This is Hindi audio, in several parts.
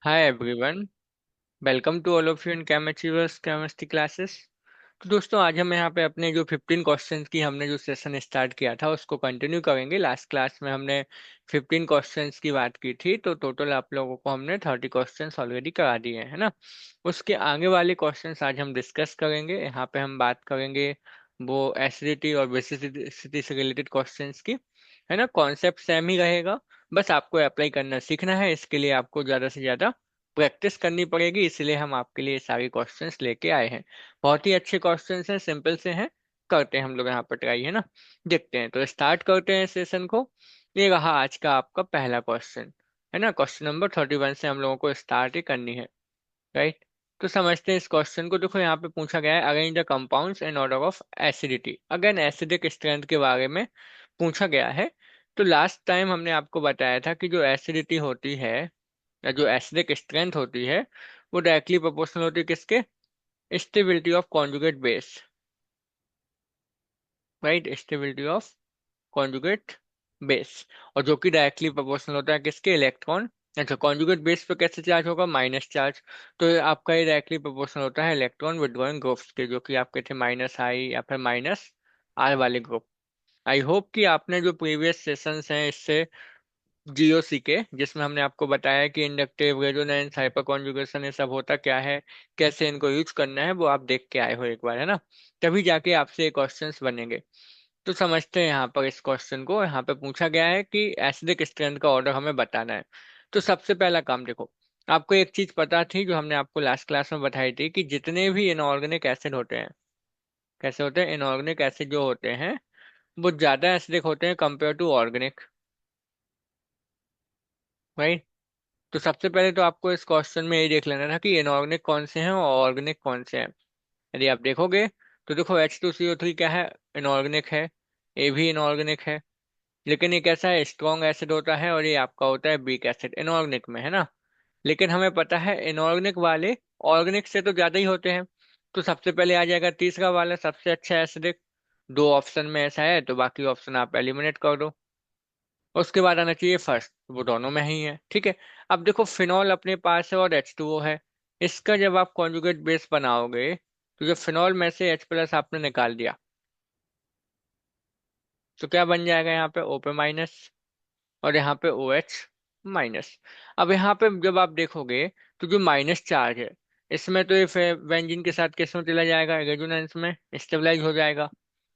Hi everyone, welcome to all of you in Chem Achievers Chemistry classes। तो दोस्तों आज हम यहाँ पे अपने जो 15 क्वेश्चंस की हमने जो सेशन स्टार्ट किया था उसको कंटिन्यू करेंगे। लास्ट क्लास में हमने 15 क्वेश्चंस की बात की थी, तो टोटल आप लोगों को हमने 30 क्वेश्चंस ऑलरेडी करा दिए हैं, है ना। उसके आगे वाले क्वेश्चंस आज हम डिस्कस करेंगे। यहाँ पे हम बात करेंगे वो एसिडिटी और बेसिसिटी से रिलेटेड क्वेश्चंस की, है ना। कॉन्सेप्ट सेम ही रहेगा, बस आपको अप्लाई करना सीखना है। इसके लिए आपको ज़्यादा से ज़्यादा प्रैक्टिस करनी पड़ेगी, इसलिए हम आपके लिए सारे क्वेश्चंस लेके आए हैं। बहुत ही अच्छे क्वेश्चंस हैं, सिंपल से हैं। करते हैं हम लोग यहाँ पर ट्राई, है ना। देखते हैं, तो स्टार्ट करते हैं सेशन को। ये रहा आज का आपका पहला क्वेश्चन, है ना। क्वेश्चन नंबर 31 से हम लोगों को स्टार्ट ही करनी है, राइट। तो समझते हैं इस क्वेश्चन को। देखो यहाँ पे पूछा गया है arrange the compounds in order of acidity. Again acidic strength के बारे में पूछा गया है। तो लास्ट टाइम हमने आपको बताया था कि जो एसिडिटी होती है या जो एसिडिक स्ट्रेंथ होती है वो डायरेक्टली प्रोपोर्शनल होती है किसके? Stability of conjugate base, right. Stability of conjugate base. और जो कि डायरेक्टली प्रोपोर्शनल होता है किसके? इलेक्ट्रॉन। अच्छा, कॉन्जुगेट बेस पे कैसे चार्ज होगा? Minus charge. तो ये आपका ये डायरेक्टली प्रोपोर्शनल होता है इलेक्ट्रॉन विड्रॉइंग ग्रुप्स के, जो कि आपके थे माइनस आई या फिर माइनस आर वाले ग्रुप। आई होप कि आपने जो प्रीवियस सेशंस हैं इससे जीओसी के, जिसमें हमने आपको बताया कि इंडक्टिव रेजोनेंस हाइपर कॉन्जुगेशन ये सब होता क्या है, कैसे इनको यूज करना है, वो आप देख के आए हो एक बार, है ना। तभी जाके आपसे ये क्वेश्चंस बनेंगे। तो समझते हैं यहाँ पर इस क्वेश्चन को। यहाँ पे पूछा गया है कि एसिडिक स्ट्रेंथ का ऑर्डर हमें बताना है। तो सबसे पहला काम देखो, आपको एक चीज पता थी जो हमने आपको लास्ट क्लास में बताई थी कि जितने भी इनऑर्गेनिक एसिड होते हैं, कैसे होते हैं? इनऑर्गेनिक एसिड जो होते हैं वो ज्यादा एसिडिक होते हैं कंपेयर टू ऑर्गेनिक, राइट। तो सबसे पहले तो आपको इस क्वेश्चन में ये देख लेना था कि इनऑर्गेनिक कौन से हैं और ऑर्गेनिक कौन से हैं। यदि आप देखोगे तो देखो H2CO3 क्या है? इनऑर्गेनिक है। ए भी इनऑर्गेनिक है, लेकिन ये कैसा है? स्ट्रॉन्ग एसिड होता है, और ये आपका होता है वीक एसिड इनऑर्गेनिक में, है ना। लेकिन हमें पता है इनऑर्गेनिक वाले ऑर्गेनिक से तो ज्यादा ही होते हैं। तो सबसे पहले आ जाएगा तीसरा वाला, सबसे अच्छा एसिडिक। दो ऑप्शन में ऐसा है तो बाकी ऑप्शन आप एलिमिनेट कर दो। उसके बाद आना चाहिए फर्स्ट, वो दोनों में ही है, ठीक है। अब देखो फिनॉल अपने पास है और H2O है। इसका जब आप कॉन्जुगेट बेस बनाओगे तो जो फिनॉल में से H प्लस आपने निकाल दिया, तो क्या बन जाएगा? यहाँ पे O पे माइनस और यहाँ पे OH माइनस। अब यहाँ पे जब आप देखोगे तो जो माइनस चार्ज है इसमें तो ये बेंजीन के साथ किस में चला जाएगा? रेजोनेंस में स्टेबलाइज हो जाएगा।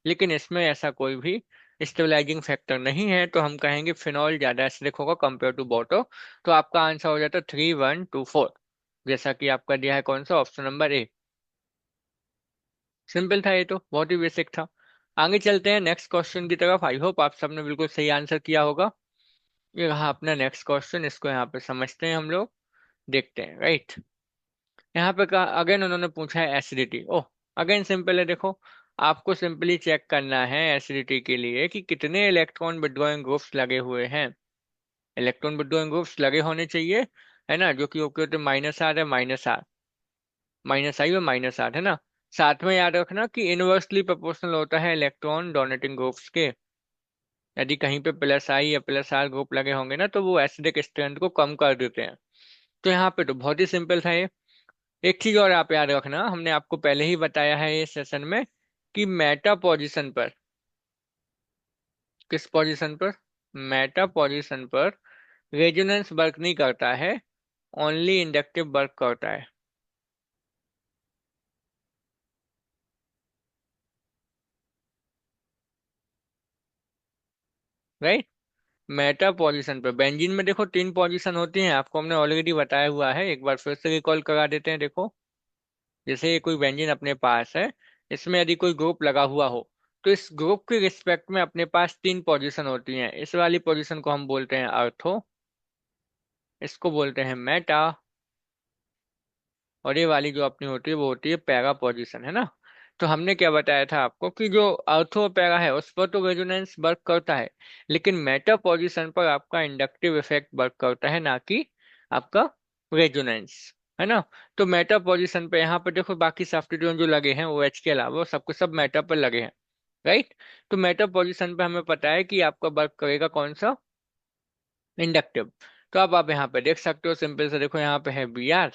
लेकिन इसमें ऐसा कोई भी स्टेबलाइजिंग फैक्टर नहीं है, तो हम कहेंगे फिनॉल ज्यादा एसिडिक होगा कंपेयर टू बोटो। तो आपका आंसर हो जाता है 3124, जैसा कि आपका दिया है कौन सा? Option number A. सिंपल था, ये तो बहुत ही बेसिक था। आगे चलते हैं नेक्स्ट क्वेश्चन की तरफ। आई होप आप सबने बिल्कुल सही आंसर किया होगा। ये रहा अपना नेक्स्ट क्वेश्चन, इसको यहाँ पे समझते हैं हम लोग, देखते हैं, राइट। यहाँ पे कहा अगेन उन्होंने पूछा है एसिडिटी। ओह, अगेन सिंपल है। देखो आपको सिंपली चेक करना है एसिडिटी के लिए कि कितने इलेक्ट्रॉन विड्रॉइंग ग्रुप्स लगे हुए हैं। इलेक्ट्रॉन विड्रॉइंग ग्रुप्स लगे होने चाहिए, है ना, जो कि ओके होते माइनस आर है, माइनस आर, माइनस आई और माइनस आर, है ना। साथ में याद रखना कि इनवर्सली प्रोपोर्शनल होता है इलेक्ट्रॉन डोनेटिंग ग्रुप्स के। यदि कहीं पे प्लस आई या प्लस आर ग्रुप लगे होंगे ना तो वो एसिडिक स्ट्रेंथ को कम कर देते हैं। तो यहाँ पे तो बहुत ही सिंपल था ये। एक चीज और आप याद रखना, हमने आपको पहले ही बताया है ये सेशन में कि मेटा पोजीशन पर, किस पोजीशन पर? मेटा पोजीशन पर रेजोनेंस वर्क नहीं करता है, ओनली इंडक्टिव वर्क करता है, राइट। मेटा पोजीशन पर बेंजीन में देखो तीन पोजीशन होती हैं, आपको हमने ऑलरेडी बताया हुआ है, एक बार फिर से रिकॉल करा देते हैं। देखो जैसे ये कोई बेंजीन अपने पास है, इसमें यदि कोई ग्रुप लगा हुआ हो तो इस ग्रुप के रिस्पेक्ट में अपने पास तीन पोजीशन होती हैं। इस वाली पोजीशन को हम बोलते हैं अर्थो, इसको बोलते हैं मेटा, और ये वाली जो अपनी होती है वो होती है पैरा पोजीशन, है ना। तो हमने क्या बताया था आपको कि जो अर्थो पैरा है उस पर तो रेजोनेंस वर्क करता है, लेकिन मेटा पोजीशन पर आपका इंडक्टिव इफेक्ट वर्क करता है, ना कि आपका रेजोनेंस, है ना। तो मेटा पोजीशन पे यहाँ पे देखो बाकी सब्स्टिट्यूएंट जो लगे हैं वो एच के अलावा वो सब कुछ सब मेटा पर लगे हैं, राइट। तो मेटा पोजीशन पे हमें पता है कि आपका वर्क करेगा कौन सा? इंडक्टिव। तो अब आप यहाँ पे देख सकते हो, सिंपल से देखो, यहाँ पे है Br,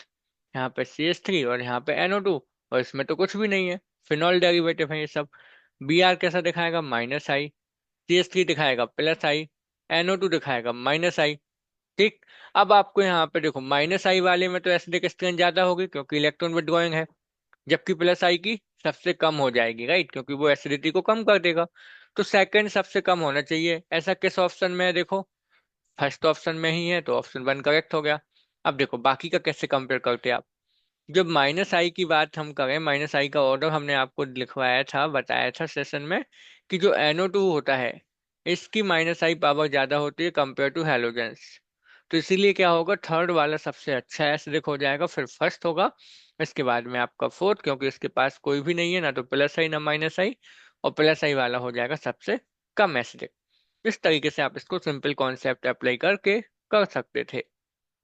यहाँ पे CH3 और यहाँ पे NO2, और इसमें तो कुछ भी नहीं है, फिनॉल डेरिवेटिव है ये सब। Br कैसा दिखाएगा, -I, CH3 दिखाएगा +I, NO2 दिखाएगा -I। ठीक। अब आपको यहाँ पे देखो, -I वाले में तो एसिडिक स्ट्रेंथ ज्यादा होगी क्योंकि इलेक्ट्रॉन विथड्रॉइंग है, जबकि +I की सबसे कम हो जाएगी, राइट, क्योंकि वो एसिडिटी को कम कर देगा। तो सेकंड सबसे कम होना चाहिए, ऐसा किस ऑप्शन में है, देखो फर्स्ट ऑप्शन में ही है, तो ऑप्शन 1 करेक्ट हो गया। अब देखो बाकी का कैसे कंपेयर करते हैं आप। जब -I की बात हम करें, -I का ऑर्डर हमने आपको लिखवाया था, बताया था सेशन में, कि जो NO2 होता है, इसकी -I पावर ज्यादा होती है कंपेयर टू हेलोजेंस। तो इसीलिए क्या होगा, थर्ड वाला सबसे अच्छा एसिडिक हो जाएगा, फिर फर्स्ट होगा, इसके बाद में आपका फोर्थ, क्योंकि इसके पास कोई भी नहीं है, ना तो +I ना -I, और +I वाला हो जाएगा सबसे कम एसिडिक। इस तरीके से आप इसको सिंपल कॉन्सेप्ट अप्लाई करके कर सकते थे।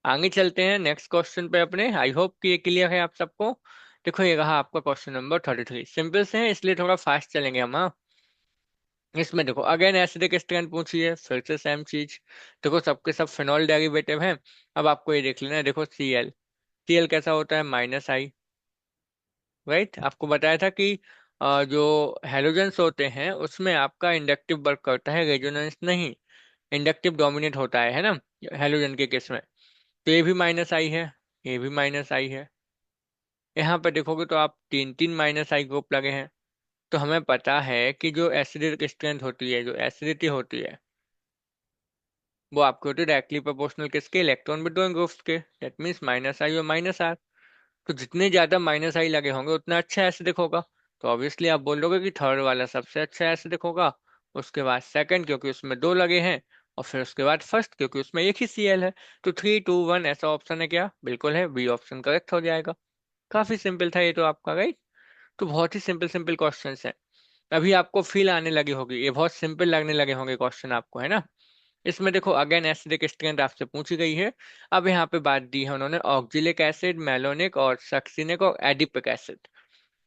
आगे चलते हैं नेक्स्ट क्वेश्चन पे अपने, आई होप कि ये क्लियर है आप सबको। देखो ये रहा आपका क्वेश्चन नंबर 33, सिंपल से है इसलिए थोड़ा फास्ट चलेंगे हम, हाँ। इसमें देखो अगेन एसिडिक स्ट्रेंथ पूछी है, फिर से सेम चीज। देखो सबके सब फिनॉल डेरिवेटिव हैं। अब आपको ये देख लेना है, देखो Cl कैसा होता है, -I, राइट। आपको बताया था कि जो हेलोजेंस होते हैं उसमें आपका इंडक्टिव वर्क करता है, रेजोनेंस नहीं। इंडक्टिव डोमिनेट होता है ना, हेलोजन के केस में। तो ये भी -I है, ये भी -I है। यहाँ पे देखोगे तो आप तीन तीन -I ग्रुप लगे हैं। तो हमें पता है कि जो एसिडिक स्ट्रेंथ होती है, जो एसिडिटी होती है, वो आपकी होती है डायरेक्टली प्रोपोर्शनल किसके, इलेक्ट्रॉन विथड्रॉइंग ग्रुप्स के। दैट मीन्स -I और -R। तो जितने ज्यादा -I लगे होंगे उतना अच्छा एसिडिक होगा। तो ऑब्वियसली आप बोलोगे कि थर्ड वाला सबसे अच्छा एसिडिक होगा, उसके बाद सेकंड क्योंकि उसमें दो लगे हैं, और फिर उसके बाद फर्स्ट क्योंकि उसमें एक ही Cl है। तो 3 2 1 ऐसा ऑप्शन है क्या, बिल्कुल है, बी ऑप्शन करेक्ट हो जाएगा। काफी सिंपल था ये तो आपका, राइट। तो बहुत ही सिंपल सिंपल क्वेश्चन है। अभी आपको फील आने लगी होगी, ये बहुत सिंपल लगने लगे होंगे क्वेश्चन आपको, है ना। इसमें देखो अगेन एसिडिक स्ट्रेंथ आपसे पूछी गई है। अब यहाँ पे बात दी है उन्होंने ऑक्जिलिक एसिड, मेलोनिक और सक्सिनिक और एडिपिक एसिड।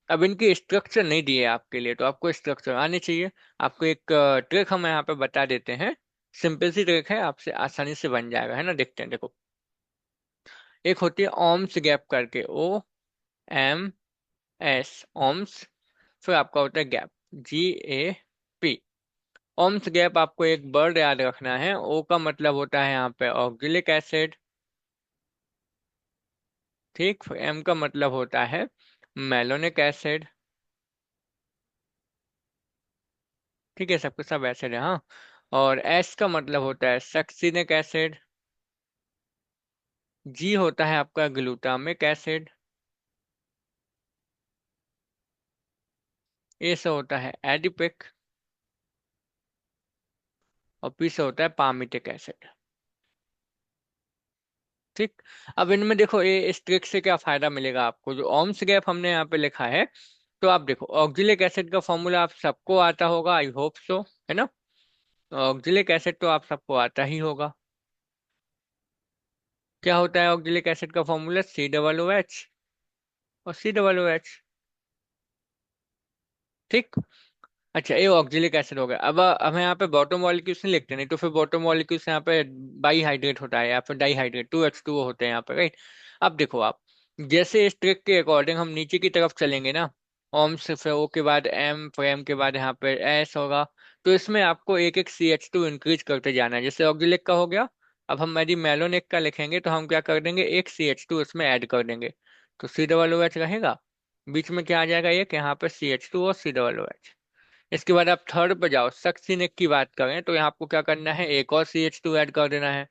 अब इनकी स्ट्रक्चर नहीं दी है आपके लिए, तो आपको स्ट्रक्चर आनी चाहिए। आपको एक ट्रिक हम यहाँ पे बता देते हैं, सिंपल सी ट्रिक है, आपसे आसानी से बन जाएगा, है ना। देखते हैं, देखो एक होती है ओम्स गैप करके, OMS, ओम्स। फिर आपका होता है गैप, GAP। ओम्स गैप आपको एक वर्ड याद रखना है, ओ का मतलब होता है यहाँ पे ऑक्जिलिक एसिड, ठीक। एम का मतलब होता है मेलोनिक एसिड, ठीक है, सबके सब एसिड है, हाँ। और एस का मतलब होता है सक्सिनिक एसिड, जी होता है आपका ग्लूटामिक एसिड, ए से होता है एडिपिक, और पी से होता है पामिटिक एसिड, ठीक। अब इनमें देखो ये इस ट्रिक से क्या फायदा मिलेगा आपको, जो ओम्स गैप हमने यहाँ पे लिखा है, तो आप देखो ऑक्जिलिक एसिड का फॉर्मूला आप सबको आता होगा, आई होप सो, है ना। ऑक्जिलिक एसिड तो आप सबको आता ही होगा। क्या होता है ऑक्जिलिक एसिड का फॉर्मूला, COOH और COOH, ठीक। अच्छा ये ऑक्जिलिक एसिड हो गया। अब हमें यहाँ पे बॉटम मॉलिक्यूल्स नहीं लिखते, नहीं तो फिर बॉटम मॉलिक्यूल्स यहाँ पे बाई हाइड्रेट होता है या फिर डाई हाइड्रेट, 2H2O होते हैं यहाँ पे, राइट। अब देखो आप, जैसे इस ट्रिक के अकॉर्डिंग हम नीचे की तरफ चलेंगे ना, ओम से फिर O के बाद M, फिर M के बाद यहाँ पे S होगा। तो इसमें आपको एक एक CH2 इंक्रीज करते जाना है, जैसे ऑक्जिलिक का हो गया। अब हम यदि मेलोनिक का लिखेंगे तो हम क्या कर देंगे, एक CH2 इसमें ऐड कर देंगे, तो COOH रहेगा। बीच में क्या आ जाएगा, एक यहाँ पे CH2 और COOH। इसके बाद आप थर्ड पे जाओ, सक्सिनिक की बात करें तो यहाँ आपको क्या करना है, एक और CH2 ऐड कर देना है,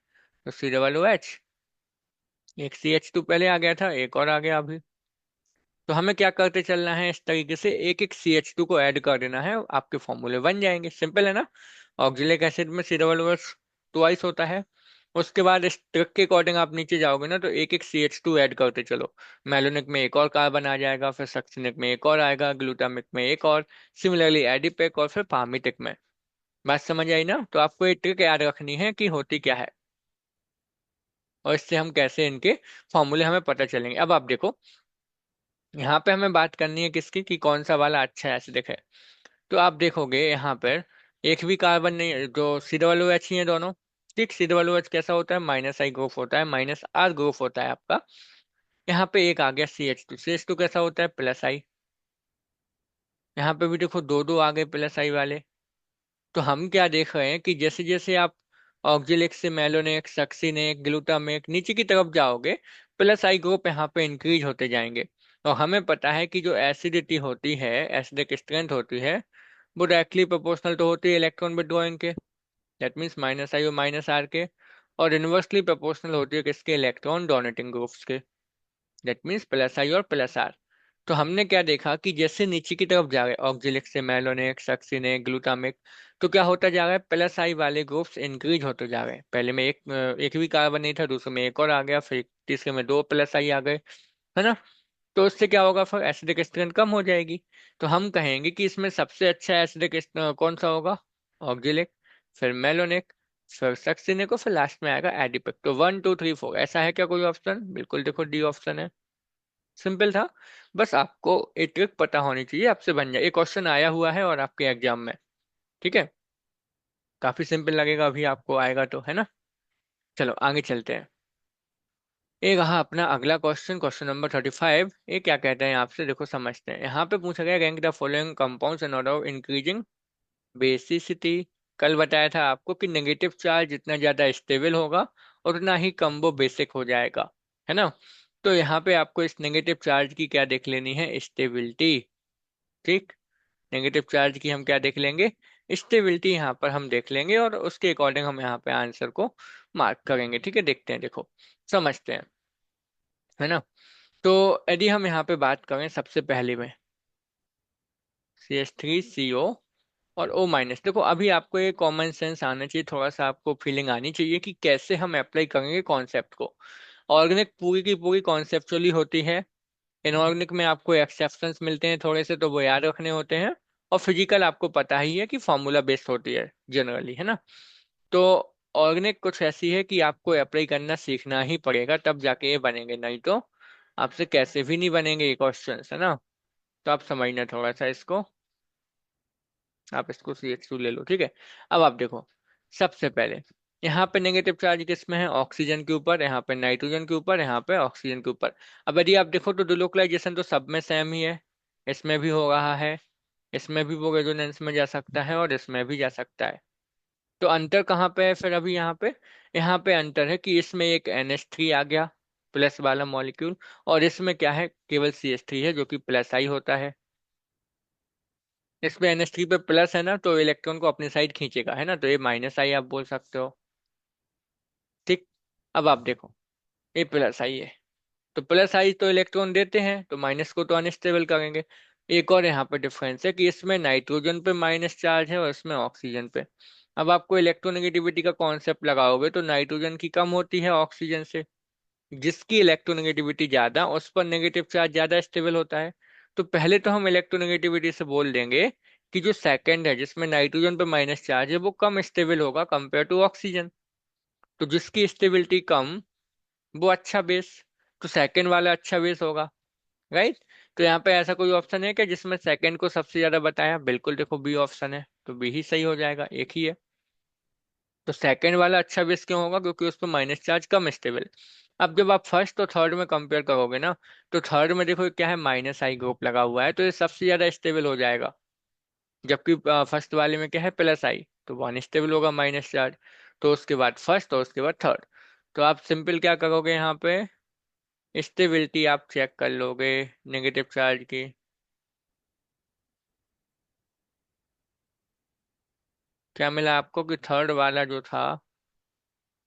तो COOH। एक CH2 पहले आ गया था, एक और आ गया अभी। तो हमें क्या करते चलना है, इस तरीके से एक एक CH2 को ऐड कर देना है, आपके फॉर्मूले बन जाएंगे, सिंपल है ना। ऑक्जिलिक एसिड में COOH ट्वाइस होता है। उसके बाद इस ट्रिक के अकॉर्डिंग आप नीचे जाओगे ना, तो एक एक CH2 ऐड करते चलो। मेलोनिक में एक और कार्बन आ जाएगा, फिर सक्सिनिक में एक और आएगा, ग्लूटामिक में एक और, सिमिलरली एडिपिक, और फिर पामिटिक में। बात समझ आई ना। तो आपको ये ट्रिक याद रखनी है कि होती क्या है, और इससे हम कैसे इनके फॉर्मूले हमें पता चलेंगे। अब आप देखो, यहाँ पे हमें बात करनी है किसकी, कि कौन सा वाला अच्छा एसिडिक है। तो आप देखोगे यहाँ पर एक भी कार्बन नहीं है, जो COOH ही है दोनों, ठीक, सी डबल ओ एच कैसा होता है, माइनस आई ग्रुप होता है, माइनस आर ग्रुप होता है आपका। यहाँ पे एक आ गया CH2, CH2 कैसा होता है, प्लस आई। यहाँ पे भी देखो दो दो आ गए प्लस आई वाले। तो हम क्या देख रहे हैं कि जैसे जैसे आप ऑक्जेलिक से मेलोनेक, सक्सिनेक, ग्लूटामेक नीचे की तरफ जाओगे, प्लस आई ग्रुप यहाँ पे इंक्रीज होते जाएंगे। और हमें पता है कि जो एसिडिटी होती है, एसिडिक स्ट्रेंथ होती है, वो डायरेक्टली प्रोपोर्शनल तो होती है इलेक्ट्रॉन विड्रॉइंग के, दैट मीन्स माइनस आई और माइनस आर के। और इनवर्सली प्रोपोर्शनल होती है किसके, इलेक्ट्रॉन डोनेटिंग ग्रुप्स के, दैट मीन्स प्लस आई और प्लस आर। तो हमने क्या देखा कि जैसे नीचे की तरफ जा रहे ऑक्जेलिक से मेलोनेक, सक्सिनेक, ग्लूटामिक, तो क्या होता जा रहा है, प्लस आई वाले ग्रुप्स इंक्रीज होते जा रहे हैं। पहले में एक भी कार्बन नहीं था, दूसरे में एक और आ गया, फिर तीसरे में दो प्लस आई आ गए, है ना। तो उससे क्या होगा, फिर एसिडिक स्ट्रेंथ कम हो जाएगी। तो हम कहेंगे कि इसमें सबसे अच्छा एसिडिक कौन सा होगा, ऑक्जेलिक, फिर मेलोनिक, फिर सक्सिनिक और फिर लास्ट में आएगा एडिपिक। तो 1 2 3 4 ऐसा है क्या कोई ऑप्शन, बिल्कुल देखो डी ऑप्शन है। सिंपल था। बस आपको एक ट्रिक पता होनी चाहिए, आपसे बन जाए। एक क्वेश्चन आया हुआ है और आपके एग्जाम में, ठीक है, काफी सिंपल लगेगा, अभी आपको आएगा तो, है ना। चलो आगे चलते हैं। एक रहा अपना अगला क्वेश्चन, क्वेश्चन नंबर 35। ये क्या कहते हैं आपसे, देखो समझते हैं। यहाँ पे पूछा गया, rank the following compounds in order of increasing basicity. कल बताया था आपको कि नेगेटिव चार्ज जितना ज्यादा स्टेबल होगा उतना ही कम वो बेसिक हो जाएगा, है ना। तो यहाँ पे आपको इस नेगेटिव चार्ज की क्या देख लेनी है, स्टेबिलिटी। ठीक, नेगेटिव चार्ज की हम क्या देख लेंगे, स्टेबिलिटी यहाँ पर हम देख लेंगे, और उसके अकॉर्डिंग हम यहाँ पे आंसर को मार्क करेंगे। ठीक है, देखते हैं, देखो समझते हैं, है ना। तो यदि हम यहाँ पे बात करें सबसे पहले में, CH3CO और O-, देखो अभी आपको ये कॉमन सेंस आना चाहिए, थोड़ा सा आपको फीलिंग आनी चाहिए कि कैसे हम अप्लाई करेंगे कॉन्सेप्ट को। ऑर्गेनिक पूरी की पूरी कॉन्सेप्चुअली होती है, इनऑर्गेनिक में आपको एक्सेप्शंस मिलते हैं थोड़े से, तो वो याद रखने होते हैं। और फिजिकल आपको पता ही है कि फॉर्मूला बेस्ड होती है जनरली, है ना। तो ऑर्गेनिक कुछ ऐसी है कि आपको अप्लाई करना सीखना ही पड़ेगा, तब जाके ये बनेंगे, नहीं तो आपसे कैसे भी नहीं बनेंगे ये क्वेश्चन, है ना। तो आप समझना थोड़ा सा इसको, आप इसको CH2 ले लो, ठीक है। अब आप देखो, सबसे पहले यहाँ पे नेगेटिव चार्ज किस में है, ऑक्सीजन के ऊपर, यहाँ पे नाइट्रोजन के ऊपर, यहाँ पे ऑक्सीजन के ऊपर। अब यदि आप देखो तो डिलोकलाइजेशन तो सब में सेम ही है, इसमें भी हो रहा है, इसमें भी वो रेजोनेंस में जा सकता है और इसमें भी जा सकता है। तो अंतर कहाँ पे है फिर, अभी यहाँ पे अंतर है कि इसमें एक NH3 आ गया, प्लस वाला मॉलिक्यूल, और इसमें क्या है, केवल CH3 है जो कि प्लस आई होता है। इसमें NH3 पे प्लस है ना, तो इलेक्ट्रॉन को अपनी साइड खींचेगा, है ना, तो ये माइनस आई आप बोल सकते हो। ठीक, अब आप देखो, ये प्लस आई है, तो प्लस आई तो इलेक्ट्रॉन देते हैं, तो माइनस को तो अनस्टेबल करेंगे। एक और यहाँ पे डिफरेंस है कि इसमें नाइट्रोजन पे माइनस चार्ज है और इसमें ऑक्सीजन पे। अब आपको इलेक्ट्रोनेगेटिविटी का कॉन्सेप्ट लगाओगे तो नाइट्रोजन की कम होती है ऑक्सीजन से, जिसकी इलेक्ट्रोनेगेटिविटी ज्यादा उस पर नेगेटिव चार्ज ज्यादा स्टेबल होता है। तो पहले तो हम इलेक्ट्रोनेगेटिविटी से बोल देंगे कि जो सेकंड है जिसमें नाइट्रोजन पे माइनस चार्ज है वो कम स्टेबल होगा कंपेयर टू ऑक्सीजन। तो जिसकी स्टेबिलिटी कम वो अच्छा बेस, तो सेकंड वाला अच्छा बेस होगा, राइट। तो यहाँ पे ऐसा कोई ऑप्शन है क्या जिसमें सेकंड को सबसे ज्यादा बताया, बिल्कुल देखो बी ऑप्शन है, तो बी ही सही हो जाएगा, एक ही है। तो सेकंड वाला अच्छा बेस क्यों होगा, क्योंकि उस पर माइनस चार्ज कम स्टेबल। अब जब आप फर्स्ट और थर्ड में कंपेयर करोगे ना, तो थर्ड में देखो क्या है, माइनस आई ग्रुप लगा हुआ है, तो ये सबसे ज्यादा स्टेबल हो जाएगा। जबकि फर्स्ट वाले में क्या है, प्लस आई, तो वो अनस्टेबल होगा माइनस चार्ज। तो उसके बाद फर्स्ट और उसके बाद थर्ड। तो आप सिंपल क्या करोगे यहाँ पे, स्टेबिलिटी आप चेक कर लोगे नेगेटिव चार्ज की। क्या मिला आपको कि थर्ड वाला जो था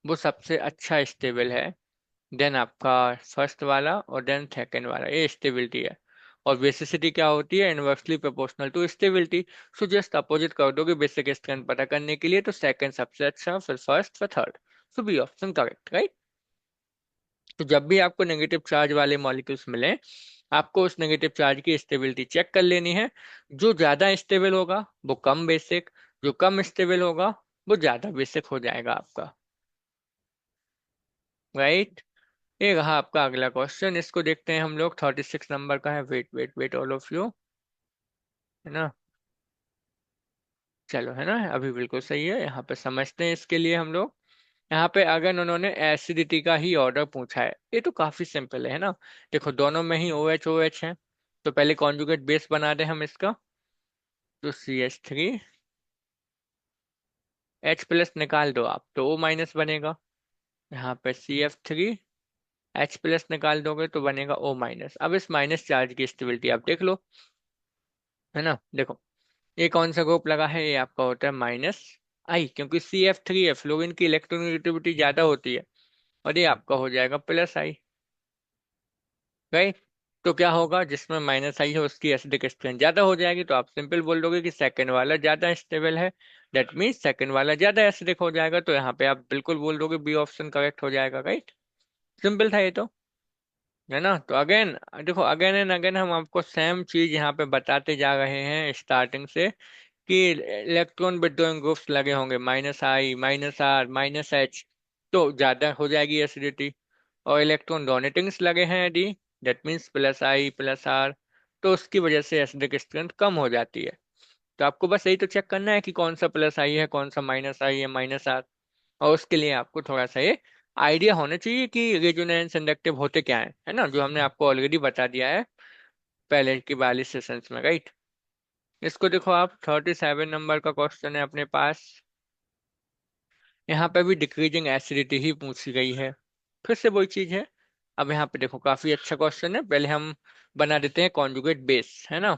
वो सबसे अच्छा स्टेबल है, देन आपका फर्स्ट वाला, और देन सेकेंड वाला, ये स्टेबिलिटी है। और बेसिसिटी क्या होती है, inversely proportional to stability. So just opposite कर दोगे बेसिक स्ट्रेंथ पता करने के लिए, तो सेकंड सबसे अच्छा, फिर फर्स्ट, फिर थर्ड। सो बी ऑप्शन करेक्ट, राइट। तो जब भी आपको नेगेटिव चार्ज वाले मॉलिक्यूल्स मिले, आपको उस नेगेटिव चार्ज की स्टेबिलिटी चेक कर लेनी है। जो ज्यादा स्टेबल होगा वो कम बेसिक, जो कम स्टेबल होगा वो ज्यादा बेसिक हो जाएगा आपका, राइट। ये रहा आपका अगला क्वेश्चन, इसको देखते हैं हम लोग, 36 नंबर का है। Wait wait wait all of you, है ना। चलो, है ना, अभी बिल्कुल सही है, यहाँ पे समझते हैं इसके लिए हम लोग। यहाँ पे अगर उन्होंने एसिडिटी का ही ऑर्डर पूछा है, ये तो काफी सिंपल है ना। देखो दोनों में ही ओ एच है, तो पहले कॉन्जुगेट बेस बना दे हम इसका। तो CH3, H प्लस निकाल दो आप तो O माइनस बनेगा। यहाँ पे CF3, H प्लस निकाल दोगे तो बनेगा O माइनस। अब इस माइनस चार्ज की स्टेबिलिटी आप देख लो, है ना। देखो ये कौन सा ग्रुप लगा है, ये आपका होता है -I, क्योंकि CF3 है, फ्लोरीन की इलेक्ट्रोनेगेटिविटी ज्यादा होती है, और ये आपका हो जाएगा +I। राइट। तो क्या होगा, जिसमें -I है उसकी एसिडिक स्ट्रेंथ ज्यादा हो जाएगी, तो आप सिंपल बोल दोगे कि सेकंड वाला ज्यादा स्टेबल है। दैट मीन्स सेकंड वाला ज्यादा एसिडिक हो जाएगा, तो यहाँ पे आप बिल्कुल बोल दोगे बी ऑप्शन करेक्ट हो जाएगा। राइट, सिंपल था ये तो, है ना। तो अगेन देखो, अगेन एंड अगेन हम आपको सेम चीज यहाँ पे बताते जा रहे हैं स्टार्टिंग से, कि इलेक्ट्रॉन विड्रॉइंग ग्रुप्स लगे होंगे -I, -R, -H, तो ज्यादा हो जाएगी एसिडिटी। और इलेक्ट्रॉन डोनेटिंग्स लगे हैं D, that means +I +R, तो उसकी वजह से एसिडिक स्ट्रेंथ कम हो जाती है। तो आपको बस यही तो चेक करना है कि कौन सा +I है, कौन सा -I है, -R। और उसके लिए आपको थोड़ा सा ये आइडिया होना चाहिए कि रेजोनेंस इंडक्टिव होते क्या है ना, जो हमने आपको ऑलरेडी बता दिया है पहले की 42 सेशंस में। राइट। इसको देखो आप, 37 नंबर का क्वेश्चन है अपने पास। यहाँ पे भी डिक्रीजिंग एसिडिटी ही पूछी गई है, फिर से वही चीज है। अब यहाँ पे देखो काफी अच्छा क्वेश्चन है, पहले हम बना देते हैं कॉन्जुगेट बेस, है ना।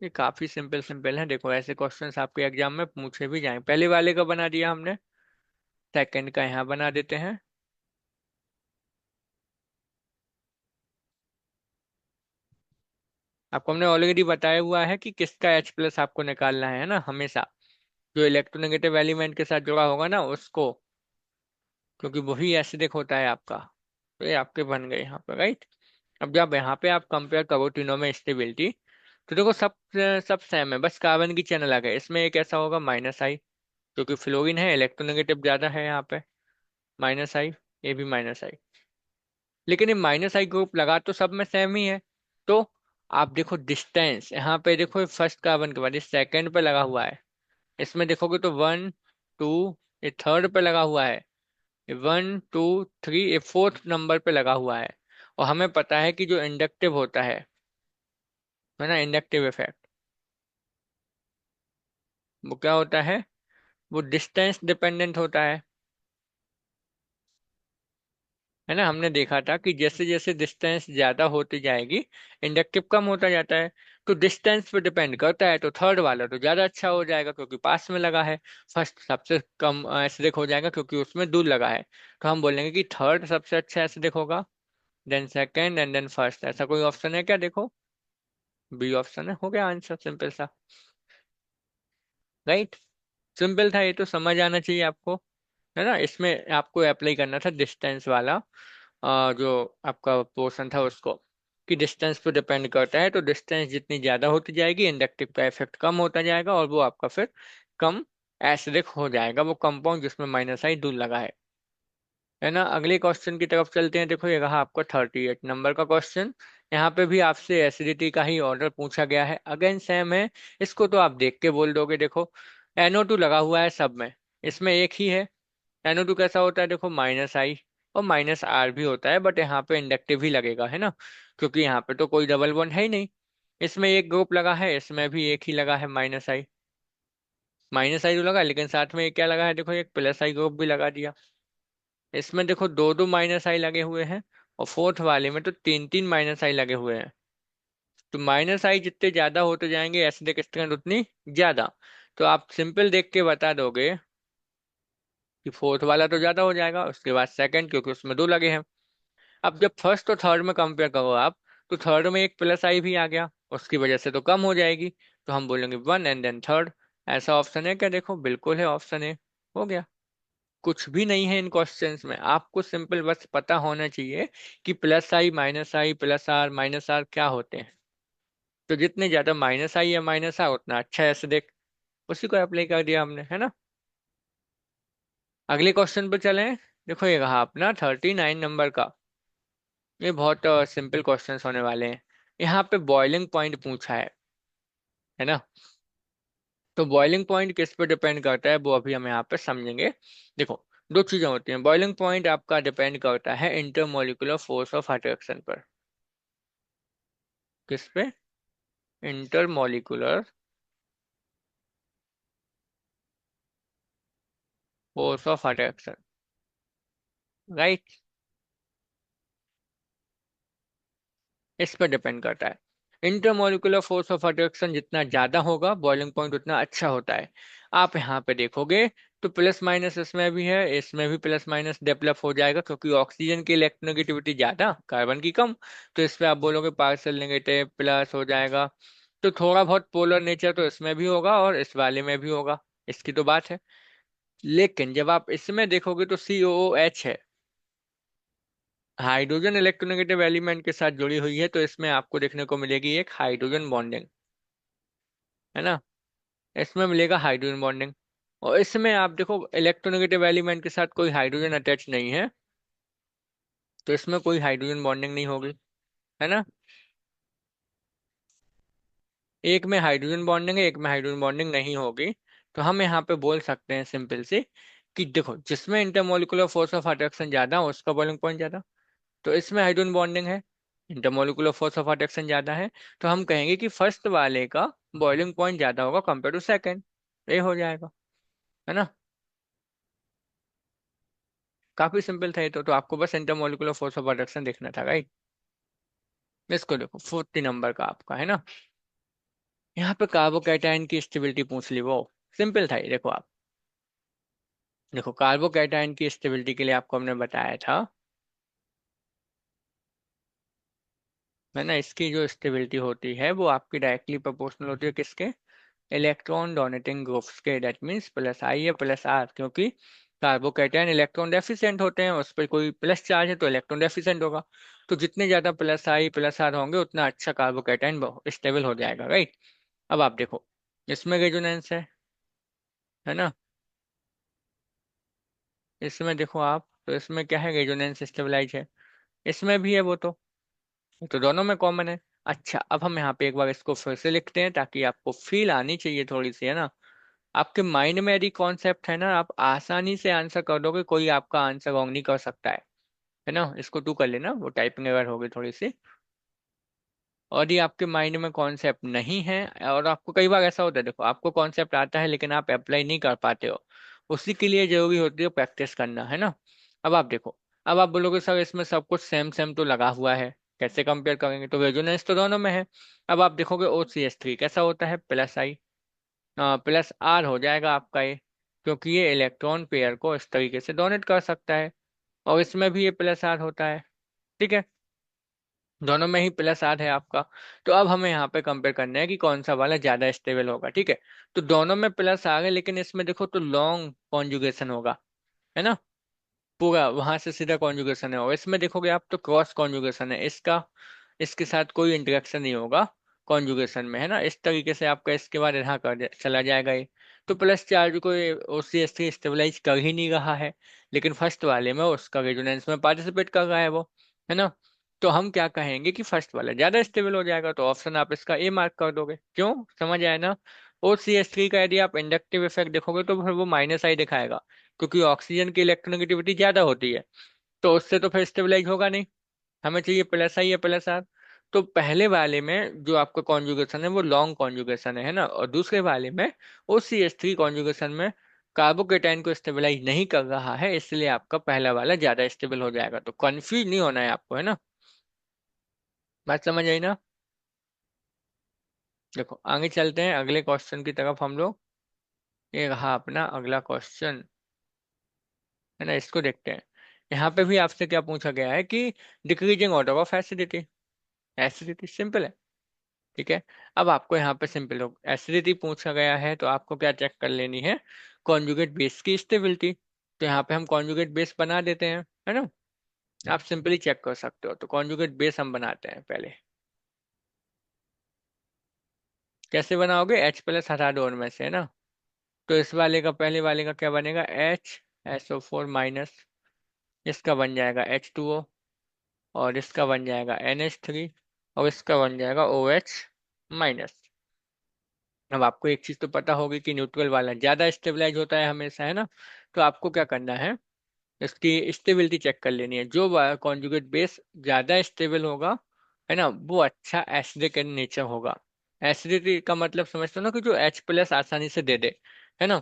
ये काफी सिंपल सिंपल है, देखो ऐसे क्वेश्चंस आपके एग्जाम में पूछे भी जाएं। पहले वाले का बना दिया हमने, सेकंड का यहाँ बना देते हैं। आपको हमने ऑलरेडी बताया हुआ है कि किसका H+ आपको निकालना है ना, हमेशा जो इलेक्ट्रोनेगेटिव एलिमेंट के साथ जुड़ा होगा ना उसको, क्योंकि वही एसिडिक होता है आपका। तो ये आपके बन गए यहाँ पे। राइट। अब जब यहाँ पे आप कंपेयर करो तीनों में स्टेबिलिटी, तो देखो सब सब सेम है, बस कार्बन की चेन अलग है। इसमें एक ऐसा होगा -I, क्योंकि फ्लोरीन है, इलेक्ट्रोनेगेटिव ज्यादा है यहाँ पे, -I। ये भी -I, लेकिन ये -I ग्रुप लगा तो सब में सेम ही है। तो आप देखो डिस्टेंस, यहाँ पे देखो फर्स्ट कार्बन के बाद ये सेकंड पे लगा हुआ है, इसमें देखोगे तो 1, 2, ये थर्ड पे लगा हुआ है, 1, 2, 3, ये फोर्थ नंबर पे लगा हुआ है। और हमें पता है कि जो इंडक्टिव होता है ना, इंडक्टिव इफेक्ट, वो क्या होता है, वो डिस्टेंस डिपेंडेंट होता है ना। हमने देखा था कि जैसे जैसे डिस्टेंस ज्यादा होती जाएगी, इंडक्टिव कम होता जाता है। तो डिस्टेंस पे डिपेंड करता है, तो थर्ड वाला तो ज्यादा अच्छा हो जाएगा क्योंकि पास में लगा है। फर्स्ट सबसे कम एसिडिक हो जाएगा क्योंकि उसमें दूर लगा है। तो हम बोलेंगे कि थर्ड सबसे अच्छा एसिडिक होगा, then second and then first. ऐसा कोई ऑप्शन है क्या, देखो बी ऑप्शन है, हो गया आंसर, सिंपल सा। राइट। सिंपल था ये तो, समझ आना चाहिए आपको, है ना। इसमें आपको अप्लाई करना था डिस्टेंस वाला, जो आपका पोर्शन था उसको, कि डिस्टेंस पे डिपेंड करता है। तो डिस्टेंस जितनी ज्यादा होती जाएगी, इंडक्टिव का इफेक्ट कम होता जाएगा, और वो आपका फिर कम एसिडिक हो जाएगा, वो कंपाउंड जिसमें -I दूर लगा है ना। अगले क्वेश्चन की तरफ चलते हैं। देखो ये रहा आपका 38 नंबर का क्वेश्चन। यहाँ पे भी आपसे एसिडिटी का ही ऑर्डर पूछा गया है, अगेन सेम है। इसको तो आप देख के बोल दोगे। देखो NO2 लगा हुआ है सब में, इसमें एक ही है। NO2 कैसा होता है, देखो -I और -R भी होता है, बट यहाँ पे इंडक्टिव ही लगेगा, है ना, क्योंकि यहाँ पे तो कोई डबल बॉन्ड है ही नहीं। इसमें एक ग्रुप लगा है, इसमें भी एक ही लगा है -I। -I तो लगा, लेकिन साथ में एक क्या लगा है, देखो एक +I ग्रुप भी लगा दिया। इसमें देखो दो दो -I लगे हुए हैं, और फोर्थ वाले में तो तीन तीन -I लगे हुए हैं। तो -I जितने ज्यादा होते जाएंगे, एसिडिक स्ट्रेंथ उतनी ज्यादा। तो आप सिंपल देख के बता दोगे कि फोर्थ वाला तो ज्यादा हो जाएगा, उसके बाद सेकंड, क्योंकि उसमें दो लगे हैं। अब जब फर्स्ट और थर्ड में कंपेयर करो आप, तो थर्ड में एक +I भी आ गया, उसकी वजह से तो कम हो जाएगी। तो हम बोलेंगे वन एंड देन थर्ड। ऐसा ऑप्शन है क्या, देखो बिल्कुल है, ऑप्शन है, हो गया। कुछ भी नहीं है इन क्वेश्चंस में, आपको सिंपल बस पता होना चाहिए कि +I -I +R क्या होते हैं। तो जितने ज्यादा -I या -R उतना अच्छा है, ऐसे देख, उसी को अप्लाई कर दिया हमने, है ना। अगले क्वेश्चन पर चलें। देखो ये रहा अपना 39 नंबर का। ये बहुत सिंपल क्वेश्चंस होने वाले हैं। यहाँ पे बॉइलिंग पॉइंट पूछा है, है ना। तो बॉइलिंग पॉइंट किस पे डिपेंड करता है वो अभी हम यहाँ पे समझेंगे। देखो, दो चीजें होती हैं। बॉइलिंग पॉइंट आपका डिपेंड करता है इंटरमोलिकुलर फोर्स ऑफ अट्रैक्शन पर। किस पे? Intermolecular force of attraction, right. इस पर डिपेंड करता है। इंटरमोलिकुलर फोर्स ऑफ अट्रैक्शन जितना ज्यादा होगा बॉइलिंग पॉइंट उतना अच्छा होता है। आप यहाँ पे देखोगे तो प्लस माइनस इसमें भी है, इसमें भी प्लस माइनस डेवलप हो जाएगा, क्योंकि ऑक्सीजन की इलेक्ट्रोनेगेटिविटी ज्यादा, कार्बन की कम। तो इस पे आप बोलोगे पार्शियल नेगेटिव प्लस हो जाएगा। तो थोड़ा बहुत पोलर नेचर तो इसमें भी होगा और इस वाले में भी होगा, इसकी तो बात है। लेकिन जब आप इसमें देखोगे तो COOH है, हाइड्रोजन इलेक्ट्रोनेगेटिव एलिमेंट के साथ जुड़ी हुई है, तो इसमें आपको देखने को मिलेगी एक हाइड्रोजन बॉन्डिंग, है ना। इसमें मिलेगा हाइड्रोजन बॉन्डिंग। और इसमें आप देखो इलेक्ट्रोनेगेटिव एलिमेंट के साथ कोई हाइड्रोजन अटैच नहीं है, तो इसमें कोई हाइड्रोजन बॉन्डिंग नहीं होगी, है ना। एक में हाइड्रोजन बॉन्डिंग है, एक में हाइड्रोजन बॉन्डिंग नहीं होगी। तो हम यहाँ पे बोल सकते हैं सिंपल से कि देखो, जिसमें इंटरमोलिकुलर फोर्स ऑफ अट्रैक्शन ज्यादा हो उसका बॉइलिंग पॉइंट ज्यादा। तो इसमें हाइड्रोजन बॉन्डिंग है, इंटरमोलिकुलर फोर्स ऑफ अट्रैक्शन ज्यादा है, तो हम कहेंगे कि फर्स्ट वाले का बॉइलिंग पॉइंट ज्यादा होगा कंपेयर टू सेकंड। ये हो जाएगा, है ना। काफी सिंपल था ये तो आपको बस इंटरमोलिकुलर फोर्स ऑफ अट्रैक्शन देखना था, राइट। इसको देखो 40 नंबर का आपका, है ना। यहाँ पे कार्बोकैटायन की स्टेबिलिटी पूछ ली, वो सिंपल था ये। देखो आप, देखो कार्बोकैटायन की स्टेबिलिटी के लिए आपको हमने बताया था, है ना, इसकी जो स्टेबिलिटी होती है वो आपकी डायरेक्टली प्रोपोर्शनल होती है किसके? इलेक्ट्रॉन डोनेटिंग ग्रुप्स के। दैट मीन्स प्लस आई या प्लस आर, क्योंकि कार्बोकैटायन इलेक्ट्रॉन डेफिशिएंट होते हैं, उस पर कोई प्लस चार्ज है तो इलेक्ट्रॉन डेफिशिएंट होगा। तो जितने ज्यादा प्लस आई प्लस आर होंगे उतना अच्छा कार्बोकैटायन स्टेबल हो जाएगा, राइट। अब आप देखो, इसमें रेजोनेंस है ना। इसमें देखो आप, तो इसमें क्या है, रेजोनेंस स्टेबलाइज है। इसमें भी है वो तो दोनों में कॉमन है। अच्छा, अब हम यहाँ पे एक बार इसको फिर से लिखते हैं ताकि आपको फील आनी चाहिए थोड़ी सी, है ना। आपके माइंड में यदि कॉन्सेप्ट है ना, आप आसानी से आंसर कर दोगे, कोई आपका आंसर रॉन्ग नहीं कर सकता है ना। इसको तू कर लेना, वो टाइपिंग एरर होगी थोड़ी सी। और ये आपके माइंड में कॉन्सेप्ट नहीं है, और आपको कई बार ऐसा होता है, देखो आपको कॉन्सेप्ट आता है लेकिन आप अप्लाई नहीं कर पाते हो, उसी के लिए जरूरी होती है प्रैक्टिस करना, है ना। अब आप देखो, अब आप बोलोगे सर इसमें सब कुछ सेम सेम तो लगा हुआ है, कैसे कंपेयर करेंगे, तो रेजोनेंस तो दोनों में है। अब आप देखोगे OCH3 कैसा होता है, प्लस आई प्लस आर हो जाएगा आपका ये, क्योंकि ये इलेक्ट्रॉन पेयर को इस तरीके से डोनेट कर सकता है। और इसमें भी ये प्लस आर होता है, ठीक है। दोनों में ही प्लस आर है आपका। तो अब हमें यहाँ पे कंपेयर करना है कि कौन सा वाला ज्यादा स्टेबल होगा, ठीक है। तो दोनों में प्लस आर है, लेकिन इसमें देखो तो लॉन्ग कॉन्जुगेशन होगा, है ना। पूरा वहां से सीधा कॉन्जुगेशन है, और इसमें देखोगे आप तो क्रॉस कॉन्जुगेशन है इसका, इसके साथ कोई इंटरेक्शन नहीं होगा कॉन्जुगेशन में, है ना। इस तरीके से आपका इसके बाद यहाँ चला जाएगा ये। तो प्लस चार्ज को OCH3 स्टेबलाइज कर ही नहीं रहा है, लेकिन फर्स्ट वाले में उसका रेजोनेंस में पार्टिसिपेट कर रहा है वो, है ना। तो हम क्या कहेंगे कि फर्स्ट वाला ज्यादा स्टेबल हो जाएगा, तो ऑप्शन आप इसका ए मार्क कर दोगे। क्यों, समझ आया ना। OCH3 का यदि आप इंडक्टिव इफेक्ट देखोगे तो फिर वो माइनस आई दिखाएगा, क्योंकि ऑक्सीजन की इलेक्ट्रोनेगेटिविटी ज्यादा होती है, तो उससे तो फिर स्टेबलाइज होगा नहीं। हमें चाहिए प्लस आई या प्लस आर। तो पहले वाले में जो आपका कॉन्जुगेशन है वो लॉन्ग कॉन्जुगेशन है ना, और दूसरे वाले में OCH3 कॉन्जुगेशन में कार्बोकेटाइन को स्टेबलाइज नहीं कर रहा है, इसलिए आपका पहला वाला ज्यादा स्टेबल हो जाएगा। तो कंफ्यूज नहीं होना है आपको, है ना। बात समझ आई ना। देखो आगे चलते हैं अगले क्वेश्चन की तरफ हम लोग। ये रहा अपना अगला क्वेश्चन, है ना। इसको देखते हैं। यहाँ पे भी आपसे क्या पूछा गया है कि decreasing order of acidity. Acidity simple है, ठीक है। अब आपको यहाँ पे सिंपल हो, एसिडिटी पूछा गया है तो आपको क्या चेक कर लेनी है, कॉन्जुगेट बेस की स्टेबिलिटी। तो यहाँ पे हम कॉन्जुगेट बेस बना देते हैं, है ना। आप सिंपली चेक कर सकते हो, तो कॉन्जुगेट बेस हम बनाते हैं पहले। कैसे बनाओगे, H+ हटा दो उनमें से, है ना। तो इस वाले का, पहले वाले का क्या बनेगा, HSO4 माइनस, इसका बन जाएगा H2O, और इसका बन जाएगा NH3, और इसका बन जाएगा OH माइनस। अब आपको एक चीज तो पता होगी कि न्यूट्रल वाला ज्यादा स्टेबलाइज होता है हमेशा, है ना। तो आपको क्या करना है, इसकी स्टेबिलिटी चेक कर लेनी है। जो कॉन्जुगेट बेस ज्यादा स्टेबल होगा, है ना, वो अच्छा एसिडिक इन नेचर होगा। एसिडिटी का मतलब समझते हो ना, कि जो H प्लस आसानी से दे दे, है ना।